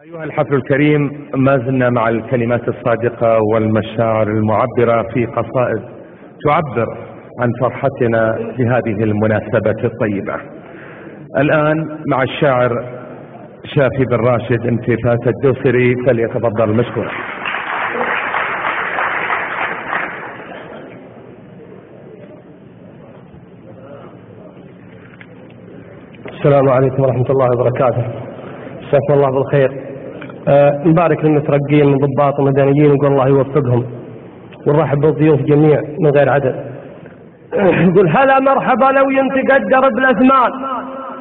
أيها الحفل الكريم، ما زلنا مع الكلمات الصادقة والمشاعر المعبرة في قصائد تعبر عن فرحتنا بهذه المناسبة الطيبة. الآن مع الشاعر شافي بن راشد انتفاس الدوسري، فليتفضل مشكورا. السلام عليكم ورحمة الله وبركاته. جزاكم الله بالخير. نبارك للمترقين من ضباط ومدنيين ونقول الله يوفقهم، ونرحب بالضيوف جميع من غير عدد. يقول هلا مرحبا لو ينتقدر بالأثمان،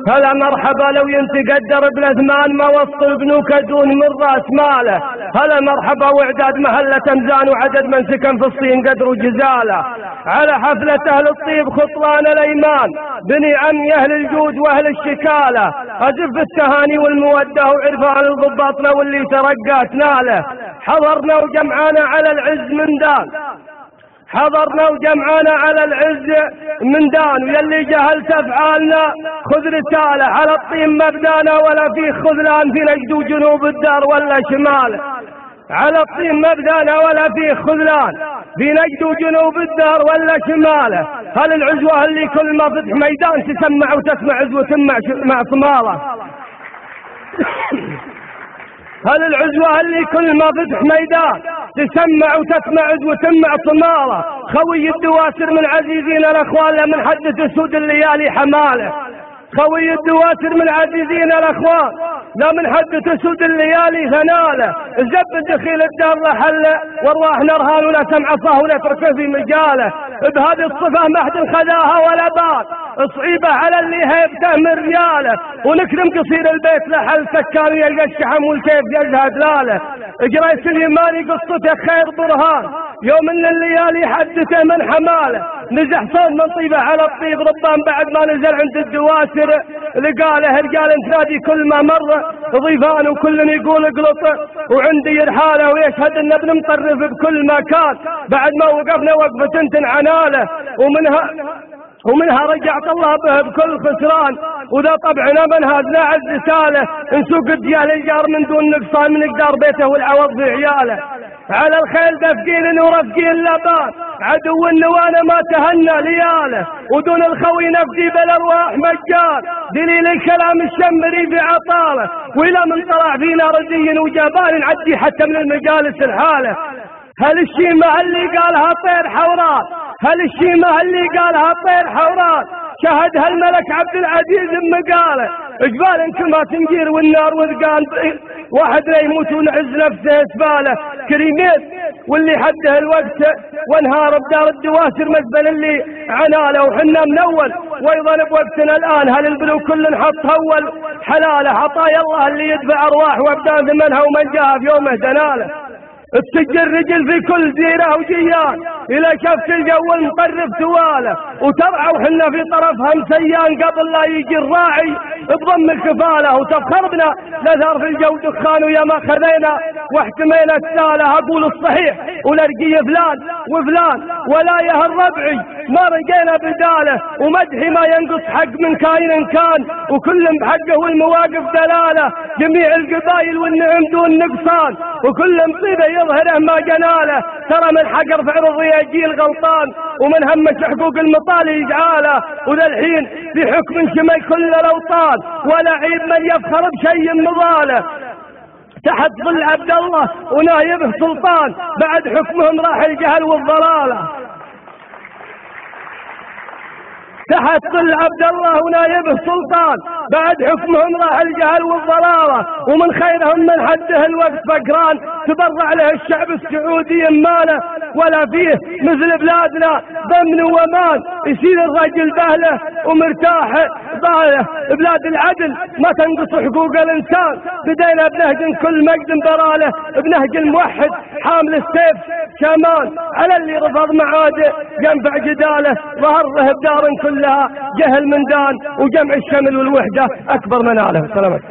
هلا مرحبا لو ينتقدر بالأثمان، ما وصل بنوك دون من رأس ماله. هلا مرحبا وإعداد محلة أمزان، وعدد من سكن في الصين قدر وجزاله. على حفلة أهل الطيب خطران الأيمان، بني عمي أهل الجود وأهل الشكالة. أزف التهاني والمودة وعرفان الضباطنا واللي ترقات ناله. حضرنا وجمعانا على العز من دان، حضرنا وجمعانا على العز من دان، ويلي جهلت افعالنا خذ رسالة. على الطين مبدانا ولا في خذلان، في نجد وجنوب الدار ولا شمال. على الطين مبدانا ولا في خذلان، في نجد وجنوب الدار ولا شماله. هل العزوة اللي كل ما فتح ميدان تسمع وتسمع عزوة مع صماله. هل العزوة اللي كل ما فتح ميدان تسمع وتسمع عزوة مع صماله. خوي الدواسر من عزيزين الأخوان، لا من حدث سود الليالي حماله. خوي الدواسر من عزيزين الأخوان، لا من حدث سود الليالي ثناله. الزب دخيل الدار لحل وارواح نرهان، ولا سمع صاه ولا تركه في مجاله. بهذه الصفة ما حد خذاها ولا بال، صعيبة على اللي هيبته من رياله. ونكرم قصير البيت لحل سكان، يلقى الشحم والكيف يجهد لاله. جريس اليماني قصته خير برهان، يوم ان الليالي حدثه من حماله. نزح صوت من طيبه على الطيب ربان، بعد ما نزل عند الدواسر لقاله. رجال تنادي كل ما مر ضيفان، وكل يقول اقلط وعندي رحاله. ويشهد ان ابن مطرف بكل مكان، بعد ما وقفنا وقفه عناله. ومنها رجعت الله به بكل خسران، وذا طبعنا منهاجنا عز ساله. نسوق الديال الجار من دون نقصان، من قدار بيته والعوض في عياله. على الخيل دفقين ورفقين لبان، عدو النوانه ما تهنى لياله. ودون الخوي نفدي بالارواح مجان، دليل الكلام الشمري في عطاله. والى من طلع فينا رزي وجبان، نعدي حتى من المجالس الحاله. هل الشيمة اللي قالها طير حوران، هل الشيمة اللي قالها طير حوران، شهدها الملك عبد العزيز بمقاله. جبال كما تنجير والنار وذقان، واحد لا يموت ونعز نفسه اسباله. كريمين واللي حده الوقت وانهار بدار الدواسر مزبل اللي عناله. وحنا من اول وايضا بوقتنا الان، هل البلو كل نحط اول حلاله. عطايا الله اللي يدفع ارواح وابدان ثمنها، ومن جاء في يومه دناله. تسجل رجل في كل زيرة وجيان، إلى شفت الجو المطرف سواله. وترعى وحنا في طرفها مسيان، قبل لا يجي الراعي بضم الكفالة. وتفخر بنا لثار في الجو دخان، ويا ما خذينا واحتمينا السالة. أقول الصحيح ونرقي فلان وفلان، ولا يهر ربعي ما رقينا بداله. ومدحي ما ينقص حق من كائن كان، وكل بحقه والمواقف دلاله. جميع القبائل والنعم دون نقصان، وكل مصيبة يظهره ما جناله. ترى من حق رفع الرياجيل غلطان، ومن همش حقوق المطالي يجعاله. وذا الحين في حكم شمل كل الاوطان، ولا عيب من يفخر بشيء مضاله. تحت ظل عبد الله ونايبه سلطان، بعد حكمهم راح الجهل والضلاله. تحت ظل عبد الله ونايبه سلطان، بعد حكمهم راح الجهل والضلاله. ومن خيرهم من حده الوقت فقران، تبرع له الشعب السعودي ماله. ولا فيه مثل بلادنا ضمن وامان، يصير الرجل بهله ومرتاح باله. بلاد العدل ما تنقص حقوق الانسان، بدينا بنهج كل مجد براله. بنهج الموحد حامل السيف شامان، على اللي رفض معاده ينفع جداله. ظهر له بدار كلها جهل من دان، وجمع الشمل والوحدة أكبر مناله. سلامك.